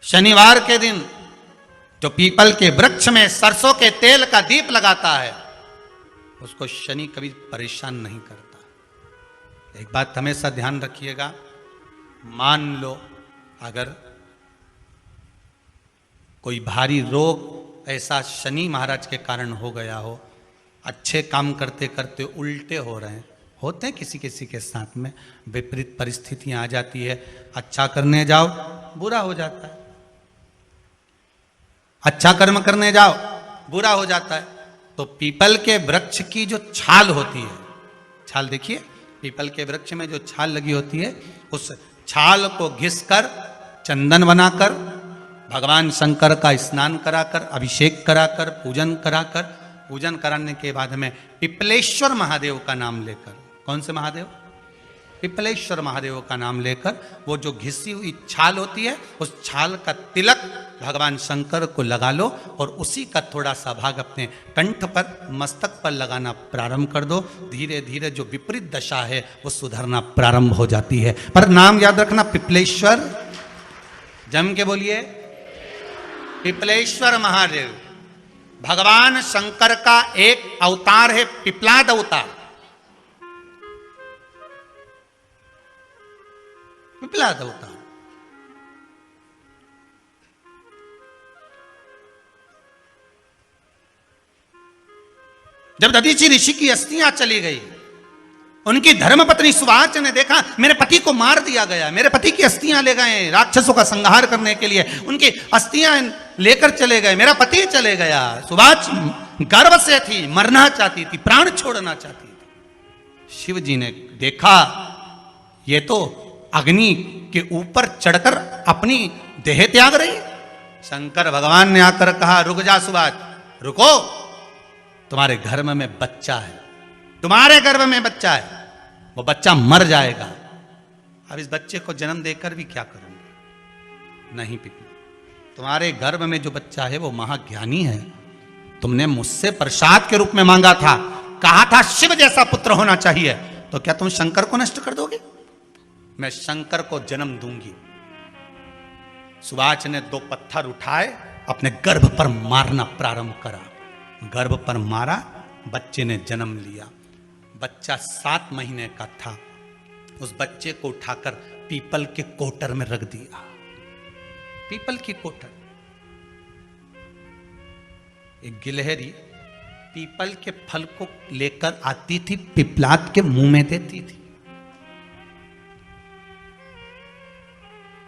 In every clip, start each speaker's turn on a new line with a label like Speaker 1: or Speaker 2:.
Speaker 1: शनिवार के दिन जो पीपल के वृक्ष में सरसों के तेल का दीप लगाता है उसको शनि कभी परेशान नहीं करता। एक बात हमेशा ध्यान रखिएगा, मान लो अगर कोई भारी रोग ऐसा शनि महाराज के कारण हो गया हो, अच्छे काम करते करते उल्टे हो रहे हैं, होते हैं किसी किसी के साथ में, विपरीत परिस्थितियां आ जाती है, अच्छा करने जाओ बुरा हो जाता है, अच्छा कर्म करने जाओ बुरा हो जाता है। तो पीपल के वृक्ष की जो छाल होती है, छाल देखिए, पीपल के वृक्ष में जो छाल लगी होती है, उस छाल को घिसकर चंदन बनाकर भगवान शंकर का स्नान कराकर, अभिषेक कराकर, पूजन कराने के बाद हमें पिपलेश्वर महादेव का नाम लेकर, कौन से महादेव? पिपलेश्वर महादेव का नाम लेकर वो जो घिसी हुई छाल होती है उस छाल का तिलक भगवान शंकर को लगा लो और उसी का थोड़ा सा भाग अपने कंठ पर, मस्तक पर लगाना प्रारंभ कर दो। धीरे धीरे जो विपरीत दशा है वो सुधरना प्रारंभ हो जाती है। पर नाम याद रखना, पिपलेश्वर, जम के बोलिए, पिपलेश्वर महादेव भगवान शंकर का एक अवतार है, पिपलाद अवतार। पिपलाद अवतार जब दधीचि ऋषि की अस्थियां चली गई, उनकी धर्मपत्नी सुवाच ने देखा मेरे पति को मार दिया गया, मेरे पति की अस्थियां ले गए राक्षसों का संहार करने के लिए, उनकी अस्थियां लेकर चले गए, मेरा पति चले गया। सुवाच गर्व से थी, मरना चाहती थी, प्राण छोड़ना चाहती थी। शिव जी ने देखा ये तो अग्नि के ऊपर चढ़कर अपनी देह त्याग रही। शंकर भगवान ने आकर कहा रुक जा सुवाच, रुको, तुम्हारे गर्भ में बच्चा है, तुम्हारे गर्भ में बच्चा है, वो बच्चा मर जाएगा। अब इस बच्चे को जन्म देकर भी क्या करूंगी? नहीं पिता, तुम्हारे गर्भ में जो बच्चा है वो महाज्ञानी है, तुमने मुझसे प्रसाद के रूप में मांगा था, कहा था शिव जैसा पुत्र होना चाहिए, तो क्या तुम शंकर को नष्ट कर दोगे? मैं शंकर को जन्म दूंगी। सुवाच ने 2 पत्थर उठाए, अपने गर्भ पर मारना प्रारंभ करा, गर्भ पर मारा, बच्चे ने जन्म लिया। बच्चा 7 महीने का था। उस बच्चे को उठाकर पीपल के कोटर में रख दिया। पीपल की कोटर, एक गिलहरी पीपल के फल को लेकर आती थी, पिपलाद के मुंह में देती थी।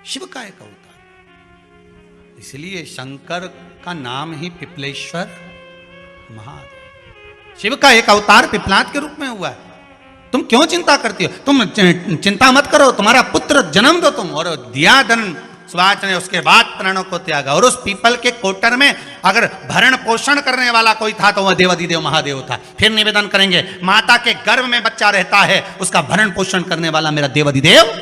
Speaker 1: शिव का एक अवतार, इसलिए शंकर का नाम ही पिपलेश्वर महादेव। शिव का एक अवतार पिपलाद के रूप में हुआ है। तुम क्यों चिंता करती हो? तुम चिंता मत करो, तुम्हारा पुत्र जन्म दो तुम। और दिया धन सुवाच ने, उसके बाद प्राणों को त्यागा। और उस पीपल के कोटर में अगर भरण पोषण करने वाला कोई था तो वह देवाधिदेव महादेव था। फिर निवेदन करेंगे, माता के गर्भ में बच्चा रहता है, उसका भरण पोषण करने वाला मेरा देवाधिदेव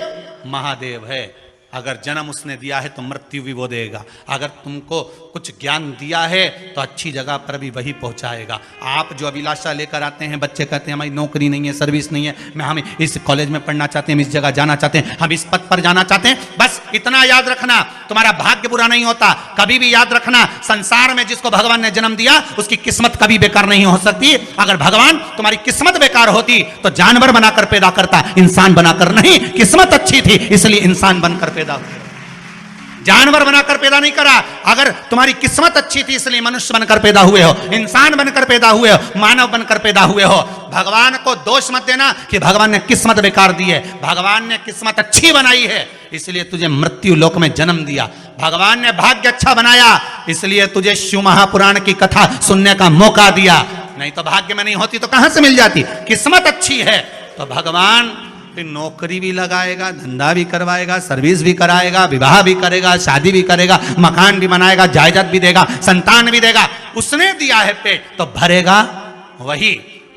Speaker 1: महादेव है। अगर जन्म उसने दिया है तो मृत्यु भी वो देगा। अगर तुमको कुछ ज्ञान दिया है तो अच्छी जगह पर भी वही पहुंचाएगा। आप जो अभिलाषा लेकर आते हैं, बच्चे कहते हैं हमारी नौकरी नहीं है, सर्विस नहीं है, हम इस कॉलेज में पढ़ना चाहते हैं, हम इस जगह जाना चाहते हैं, हम इस पद पर जाना चाहते हैं, बस इतना याद रखना, तुम्हारा भाग्य बुरा नहीं होता। कभी भी याद रखना, संसार में जिसको भगवान ने जन्म दिया उसकी किस्मत कभी बेकार नहीं हो सकती। अगर भगवान तुम्हारी किस्मत बेकार होती तो जानवर बनाकर पैदा करता, इंसान बनाकर नहीं। किस्मत अच्छी थी इसलिए इंसान बनकर पैदा, जानवर बनाकर पैदा नहीं करा। अगर तुम्हारी किस्मत अच्छी थी इसलिए मनुष्य बनकर पैदा हुए हो, इंसान बनकर पैदा हुए हो, मानव बनकर पैदा हुए हो। भगवान को दोष मत देना कि भगवान ने किस्मत बेकार दी है। भगवान ने किस्मत अच्छी बनाई है इसलिए तुझे मृत्यु लोक में जन्म दिया। भगवान ने भाग्य अच्छा बनाया इसलिए तुझे शिव महापुराण की कथा सुनने का मौका दिया। नहीं तो भाग्य में नहीं होती तो कहां से मिल जाती? किस्मत अच्छी है तो भगवान नौकरी भी लगाएगा, धंधा भी करवाएगा, सर्विस भी कराएगा, विवाह भी करेगा, शादी भी करेगा, मकान भी बनाएगा, जायदाद भी देगा, संतान भी देगा। उसने दिया है पेट तो भरेगा वही।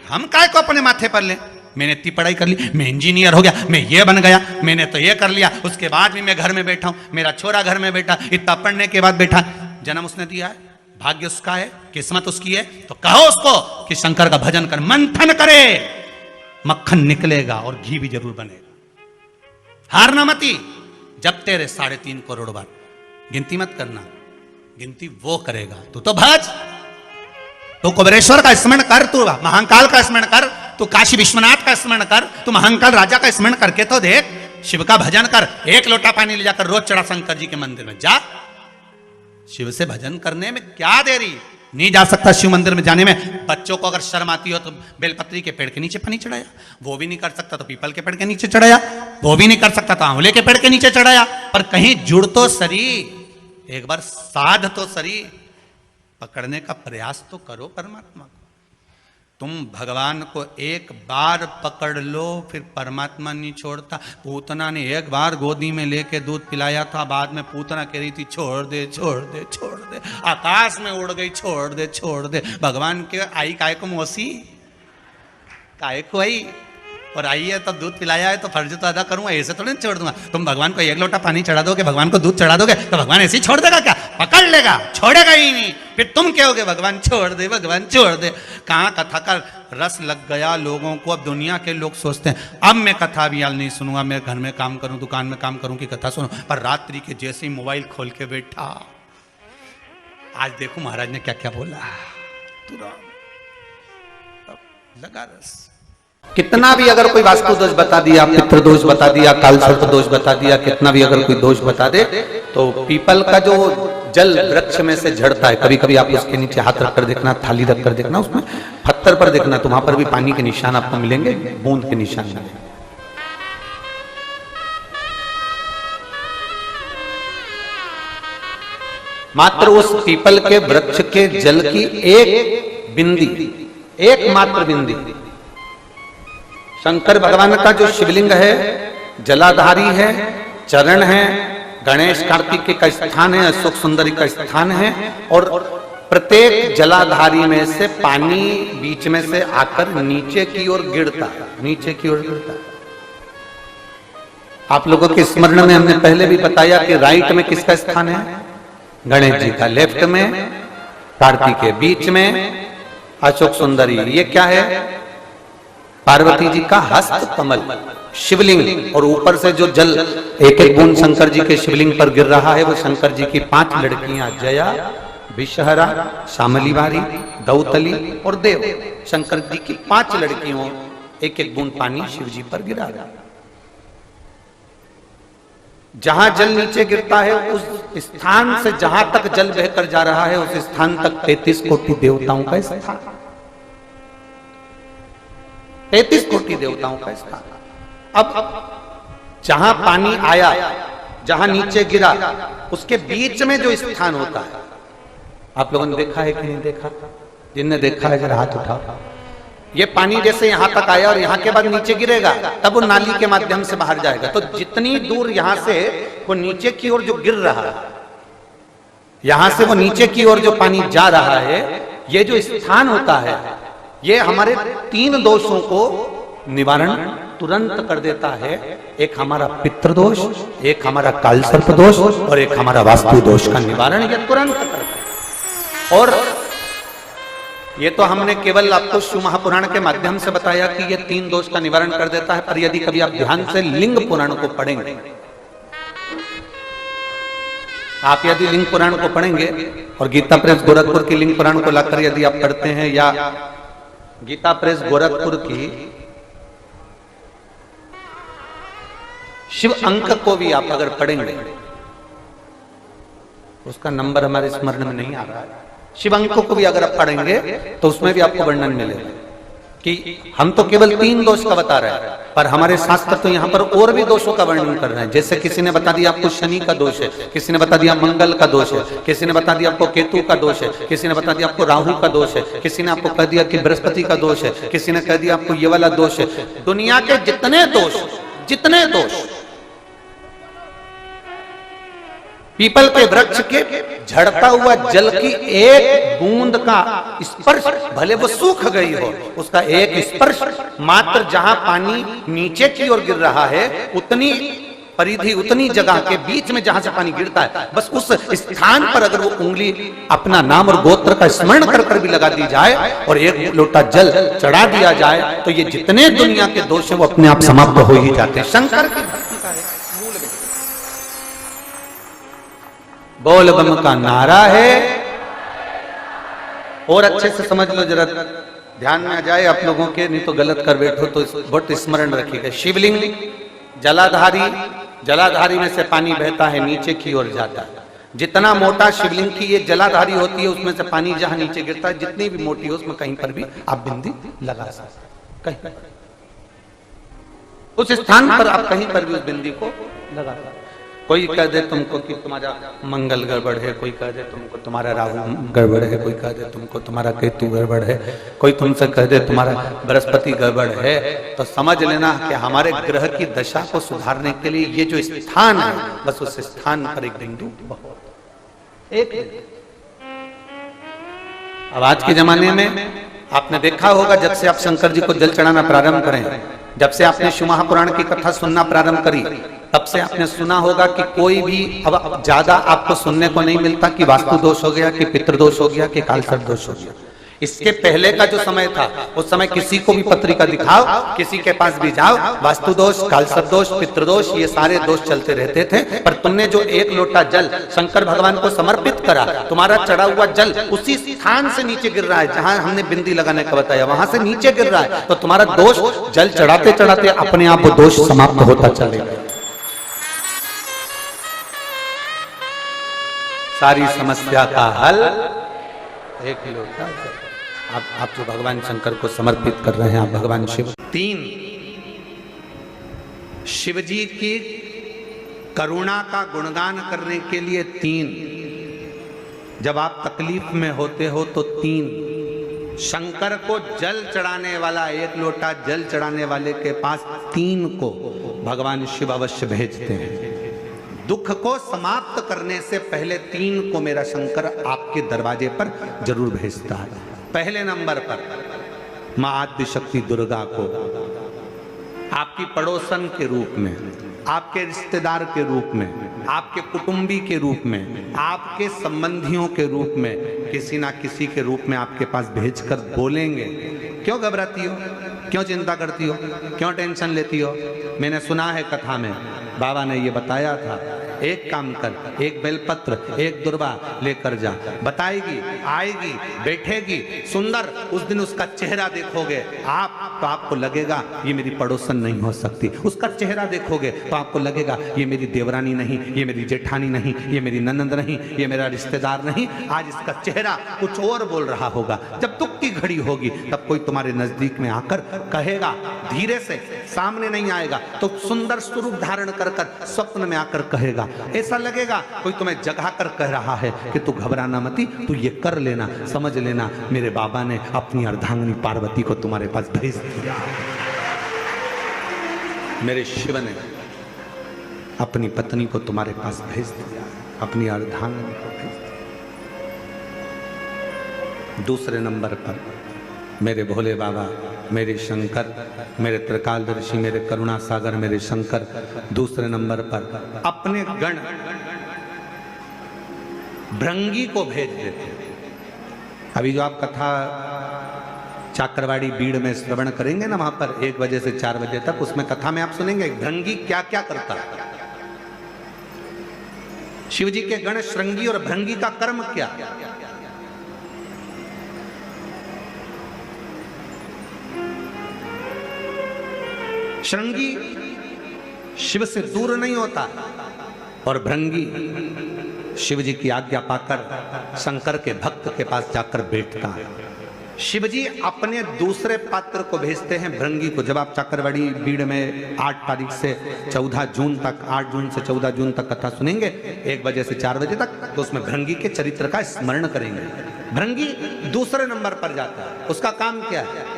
Speaker 1: हम काय को अपने माथे पर ले? मैंने इतनी पढ़ाई कर ली, मैं इंजीनियर हो गया, मैं ये बन गया, मैंने तो ये कर लिया, उसके बाद भी मैं घर में बैठा हूं, मेरा छोरा घर में बैठा, इतना पढ़ने के बाद बैठा। जन्म उसने दिया है, भाग्य उसका है, किस्मत उसकी है, तो कहो उसको कि शंकर का भजन कर, मंथन करे, मक्खन निकलेगा और घी भी जरूर बनेगा। हारना मती, जब तेरे 3.5 करोड़ बार गिनती मत करना, गिनती वो करेगा। तू तो भज, तू कुबेरेश्वर का स्मरण कर, तू महाकाल का स्मरण कर, तू काशी विश्वनाथ का स्मरण कर, तू महाकाल राजा का स्मरण करके तो देख, शिव का भजन कर। एक लोटा पानी ले जाकर रोज चढ़ा शंकर जी के मंदिर में जा। शिव से भजन करने में क्या देरी। नहीं जा सकता शिव मंदिर में जाने में। बच्चों को अगर शर्म आती हो तो बेलपत्री के पेड़ के नीचे पानी चढ़ाया, वो भी नहीं कर सकता तो पीपल के पेड़ के नीचे चढ़ाया, वो भी नहीं कर सकता तो आंवले के पेड़ के नीचे चढ़ाया। पर कहीं जुड़ तो सरी, एक बार साध तो सरी, पकड़ने का प्रयास तो करो परमात्मा को। तुम भगवान को एक बार पकड़ लो, फिर परमात्मा नहीं छोड़ता। पूतना ने एक बार गोदी में लेके दूध पिलाया था, बाद में पूतना कह रही थी छोड़ दे छोड़ दे छोड़ दे, आकाश में उड़ गई, छोड़ दे छोड़ दे। भगवान के आई काय को मौसी, काय को आई, और आई है तो दूध पिलाया है तो फर्ज तो अदा करूंगा, ऐसे थोड़ी छोड़ दूंगा। तुम भगवान को एक लोटा पानी चढ़ा दोगे, भगवान को दूध चढ़ा दोगे तो भगवान ऐसे ही छोड़ देगा क्या? पकड़ लेगा, छोड़ेगा ही नहीं। फिर तुम कहोगे भगवान छोड़ दे, भगवान छोड़ दे। कहाँ कथा का रस लग गया लोगों को। अब दुनिया के लोग सोचते हैं अब मैं कथा भी यार नहीं सुनूंगा, मैं घर में काम करूं, दुकान में काम करूं कि कथा सुनूं। पर रात्रि के जैसे ही मोबाइल खोल के बैठा, आज देखो महाराज ने क्या क्या बोला, लगा रस। कितना भी अगर कोई वास्तु दोष बता दिया, पितृ दोष बता दिया, काल सर्प दोष बता दिया, कितना भी अगर कोई दोष बता दे, तो पीपल का जो जल वृक्ष में से झड़ता है, कभी कभी आप उसके नीचे हाथ रखकर देखना, थाली रखकर देखना, उसमें पत्थर पर देखना, तो वहां पर भी पानी के निशान आपको मिलेंगे, बूंद के निशान मिलेंगे। मात्र उस पीपल के वृक्ष के जल की एक बिंदी, एकमात्र बिंदी, शंकर भगवान का जो शिवलिंग है, जलाधारी है, चरण है, गणेश कार्तिक का स्थान है, अशोक सुंदरी का स्थान है, और प्रत्येक जलाधारी में से पानी बीच में से आकर नीचे की ओर गिरता है, नीचे की ओर गिरता है। आप लोगों के स्मरण में हमने पहले भी बताया कि राइट में किसका स्थान है? गणेश जी का, लेफ्ट में कार्तिक के, बीच में अशोक सुंदरी। ये क्या है? पार्वती जी का हस्त कमल शिवलिंग, और ऊपर से जो जल एक एक बूंद शंकर जी के शिवलिंग पर गिर रहा है, वो शंकर जी की 5 लड़कियां, जया, विषहरा, शामलीवारी, दौतली और देव, शंकर जी की 5 लड़कियों, एक एक बूंद पानी शिव जी पर गिरा रहा। जहां जल नीचे गिरता है उस स्थान से जहां तक जल बहकर जा रहा है, उस स्थान तक 33 कोटि देवताओं का स्थान, 33 कोटि देवताओं का स्थान। अब जहां पानी आया, जहां नीचे गिरा, उसके बीच में जो स्थान होता है, आप लोगों ने देखा है कि नहीं देखा? जिनने देखा है जरा हाथ उठाओ। ये पानी जैसे यहां तक आया और यहां के बाद नीचे गिरेगा, तब वो नाली के माध्यम से बाहर जाएगा। तो जितनी दूर यहां से वो नीचे की ओर जो गिर रहा है, यहां से वो नीचे की ओर जो पानी जा रहा है, ये जो स्थान होता है, ये हमारे 3 दोषों को निवारण तुरंत कर देता है। एक हमारा पितृदोष, एक हमारा काल सर्प दोष, और एक हमारा वास्तु दोष का निवारण ये तुरंत करता है। और ये तो हमने केवल आपको शिव महापुराण के माध्यम से बताया कि ये 3 दोष का निवारण कर देता है। पर यदि कभी आप ध्यान से लिंग पुराण को पढ़ेंगे, आप यदि लिंग पुराण को पढ़ेंगे और गीता प्रेस गोरखपुर की लिंग पुराण को लाकर यदि आप पढ़ते हैं, या गीता प्रेस गोरखपुर की शिव अंक को भी आप अगर पढ़ेंगे, उसका नंबर हमारे स्मरण में नहीं आ रहा है, शिव अंक को भी अगर आप पढ़ेंगे तो उसमें भी आपको वर्णन मिलेगा कि हम तो केवल 3 दोष का बता रहे हैं, पर हमारे शास्त्र तो यहाँ पर और भी दोषों का वर्णन कर रहे हैं। जैसे किसी ने बता दिया आपको शनि का दोष है, किसी ने बता दिया मंगल का दोष है, किसी ने बता दिया आपको केतु का दोष है, किसी ने बता दिया आपको राहु का दोष है, किसी ने आपको कह दिया कि बृहस्पति का दोष है, किसी ने कह दिया आपको ये वाला दोष है। दुनिया के जितने दोष, जितने दोष, पीपल के वृक्ष के झड़ता हुआ जल की एक बूंद का स्पर्श, भले वो सूख गई हो, उसका एक स्पर्श मात्र जहां पानी नीचे की ओर गिर रहा है, उतनी परिधि, उतनी जगह के बीच में जहां से पानी गिरता है, बस उस स्थान पर अगर वो उंगली अपना नाम और गोत्र का स्मरण कर कर भी लगा दी जाए और एक लोटा जल चढ़ा दिया जाए, तो ये जितने दुनिया के दोष हैं वो अपने आप समाप्त हो ही जाते हैं। शंकर की भक्ति का है मूल में। बोल बम का नारा है। और अच्छे से समझ लो जरा, ध्यान में आ जाए आप लोगों के, नहीं तो गलत कर बैठो तो बहुत स्मरण रखिएगा। शिवलिंग जलाधारी, जलाधारी में से पानी बहता है नीचे की ओर जाता है। जितना मोटा शिवलिंग की ये जलाधारी होती है उसमें से पानी जहां नीचे गिरता है, जितनी भी मोटी हो उसमें कहीं पर भी आप बिंदी लगा सकते, कहीं उस स्थान पर आप कहीं पर भी उस बिंदी को लगा। कोई कह दे तुमको कि तुम्हारा मंगल गड़बड़ है, कोई कह दे तुमको तुम्हारा राहु गड़बड़ है, कोई कह दे तुमको तुम्हारा केतु गड़बड़ है, कोई तुमसे कह दे तुम्हारा बृहस्पति गड़बड़ है, तो समझ लेना कि हमारे ग्रह की दशा को सुधारने के लिए ये जो स्थान है, बस उस स्थान पर एक बिंदु एक। अब आज के जमाने में आपने देखा होगा, जब से आप शंकर जी को जल चढ़ाना प्रारंभ करें, जब से आपने शिव महापुराण की कथा सुनना प्रारंभ करी, तब से आपने सुना होगा कि कोई भी अब ज्यादा आपको सुनने को नहीं मिलता कि वास्तु दोष हो गया, कि पितृदोष हो गया, कि कालसर्प दोष हो गया। इसके पहले का जो समय था, उस समय किसी को भी पत्रिका दिखाओ, किसी के पास भी जाओ, वास्तु दोष, कालसर्प दोष, पितृदोष, ये सारे दोष चलते रहते थे। पर तुमने जो एक लोटा जल शंकर भगवान को समर्पित करा, तुम्हारा चढ़ा हुआ जल उसी स्थान से नीचे गिर रहा है जहां हमने बिंदी लगाने का बताया, वहां से नीचे गिर रहा है, तो तुम्हारा दोष जल चढ़ाते चढ़ाते अपने आप वो दोष समाप्त होता चलेगा। सारी समस्या का हल एक ही लोटा। आप जो भगवान शंकर को समर्पित कर रहे हैं, आप भगवान शिव। 3, शिव जी की करुणा का गुणगान करने के लिए 3, जब आप तकलीफ में होते हो तो 3, शंकर को जल चढ़ाने वाला, एक लोटा जल चढ़ाने वाले के पास 3 को भगवान शिव अवश्य भेजते हैं। दुख को समाप्त करने से पहले 3 को मेरा शंकर आपके दरवाजे पर जरूर भेजता है। पहले नंबर पर मां आद्य शक्ति दुर्गा को आपकी पड़ोसन के रूप में, आपके रिश्तेदार के रूप में, आपके कुटुंबी के रूप में, आपके संबंधियों के रूप में, किसी ना किसी के रूप में आपके पास भेजकर बोलेंगे, क्यों घबराती हो, क्यों चिंता करती हो, क्यों टेंशन लेती हो। मैंने सुना है कथा में बाबा ने ये बताया था, एक काम कर, एक बेलपत्र, एक दुर्वा लेकर जा, बताएगी, आएगी, बैठेगी, सुंदर, उस दिन उसका चेहरा देखोगे आप तो आपको लगेगा ये मेरी पड़ोसन नहीं हो सकती। उसका चेहरा देखोगे तो आपको लगेगा ये मेरी देवरानी नहीं, ये मेरी जेठानी नहीं, ये मेरी ननंद नहीं, ये मेरा रिश्तेदार नहीं। आज इसका चेहरा कुछ और बोल रहा होगा। जब दुख की घड़ी होगी तब कोई तुम्हारे नजदीक में आकर कहेगा, धीरे से, सामने नहीं आएगा तो सुंदर स्वरूप धारण कर स्वप्न में आकर कहेगा। ऐसा लगेगा कोई तुम्हें जगा कर कह रहा है कि तू घबराना मती, तू ये कर लेना, समझ लेना मेरे बाबा ने अपनी अर्धांगिनी पार्वती को तुम्हारे पास भेज दिया, मेरे शिव ने अपनी पत्नी को तुम्हारे पास भेज दिया, अपनी अर्धांगिनी को भेज दिया। दूसरे नंबर पर मेरे भोले बाबा, मेरे शंकर, मेरे त्रिकालदर्शी, मेरे करुणा सागर, मेरे शंकर दूसरे नंबर पर अपने गण भृंगी को भेज देते। अभी जो आप कथा चाकरवाड़ी बीड़ में श्रवण करेंगे ना, वहां पर 1 बजे से 4 बजे तक, उसमें कथा में आप सुनेंगे भृंगी क्या क्या करता है। शिव जी के गण श्रृंगी और भृंगी का कर्म क्या। श्रृंगी शिव से दूर नहीं होता और भृंगी शिव जी की आज्ञा पाकर शंकर के भक्त के पास जाकर बैठता है। शिव जी अपने दूसरे पात्र को भेजते हैं भृंगी को। जब आप चाकरवाड़ी बीड़ में 8 तारीख से 14 जून तक, 8 जून से 14 जून तक कथा सुनेंगे 1 बजे से 4 बजे तक, तो उसमें भृंगी के चरित्र का स्मरण करेंगे। भृंगी दूसरे नंबर पर जाता है। उसका काम क्या है,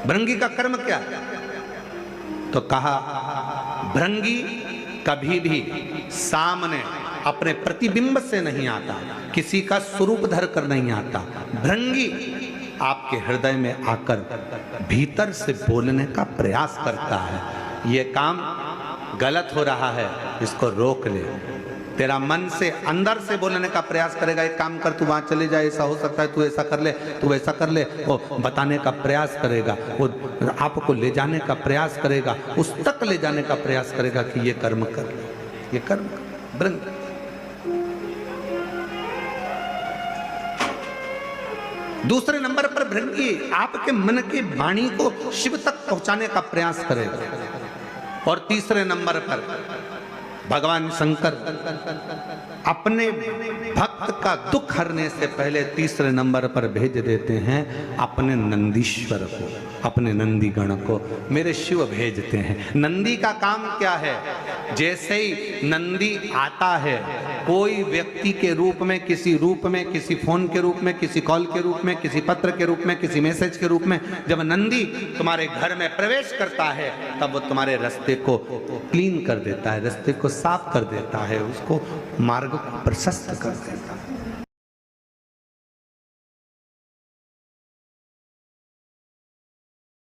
Speaker 1: भृंगी का कर्म क्या है? तो कहा भृंगी कभी भी सामने अपने प्रतिबिंब से नहीं आता, किसी का स्वरूप धर कर नहीं आता। भृंगी आपके हृदय में आकर भीतर से बोलने का प्रयास करता है। ये काम गलत हो रहा है, इसको रोक ले। तेरा मन से अंदर से बोलने का प्रयास करेगा, एक काम कर, तू वहां चले जा, ऐसा हो सकता है, तू ऐसा कर ले, तू ऐसा कर ले। वो बताने का प्रयास करेगा, वो आपको ले जाने का प्रयास करेगा, उस तक ले जाने का प्रयास करेगा कि ये कर्म कर, ये कर्म। भृंग दूसरे नंबर पर भृंगी आपके मन की वाणी को शिव तक पहुंचाने का प्रयास करेगा। और तीसरे नंबर पर भगवान शंकर अपने भक्त का दुख हरने से पहले तीसरे नंबर पर भेज देते हैं अपने नंदीश्वर को, अपने नंदीगण को मेरे शिव भेजते हैं। नंदी का काम क्या है? जैसे ही नंदी आता है, कोई व्यक्ति के रूप में, किसी रूप में, किसी फोन के रूप में, किसी कॉल के रूप में, किसी पत्र के रूप में, किसी मैसेज के रूप में, जब नंदी तुम्हारे घर में प्रवेश करता है तब वो तुम्हारे रास्ते को क्लीन कर देता है, रास्ते को साफ कर देता है, उसको मार्ग को प्रशस्त कर देता है।